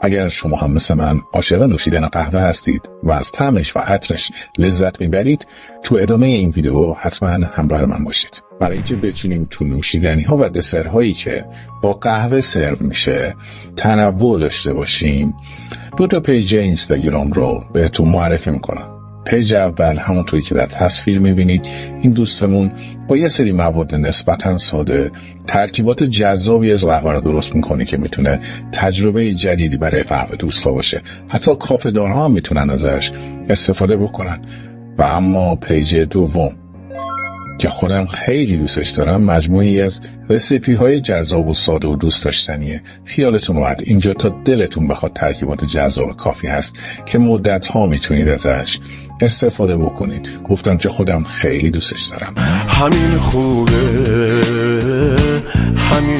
اگر شما هم مثل من عاشق نوشیدن قهوه هستید و از طعمش و عطرش لذت میبرید، تو ادامه این ویدیو حتما همراه من باشید. برای اینکه بتونیم تو نوشیدنی ها و دسرهایی که با قهوه سرو میشه تنوع داشته باشیم، 2 پیج اینستاگرام رو بهتون معرفی میکنم. پیج اول همونطوری که در تصویر میبینید، این دوستمون با یه سری مواد نسبتاً ساده ترکیبات جذابی از قهوه رو درست میکنه که میتونه تجربه جدیدی برای قهوه دوستا باشه. حتی کافه دارها هم میتونن ازش استفاده بکنن. و اما پیج دوم که خودم خیلی دوستش دارم، مجموعی از رسیپی های جذاب و ساده و دوست داشتنیه. خیالتون راحت، اینجا تا دلتون بخواد ترکیبات جذاب کافی هست که مدت ها میتونید ازش استفاده بکنید. گفتم که خودم خیلی دوستش دارم. همین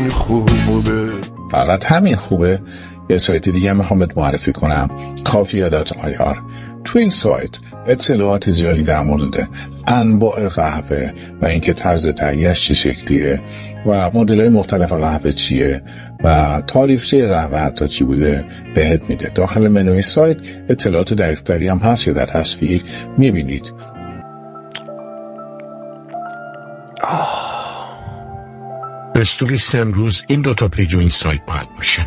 خوبه فقط همین خوبه. یه سایت دیگه میخوام معرفی کنم، coffee.ir. تو این سایت اطلاعات زیادی در مورد انواع قهوه و اینکه طرز تهیه‌اش چه شکلیه و مدل‌های مختلف قهوه چیه و تاریخچه قهوه حتی چی بوده بهت میده. داخل منوی سایت اطلاعات دقیق‌تری هم هست که در تصویر میبینید. استوریست امروز این 2 پیج و این سایت باید باشه.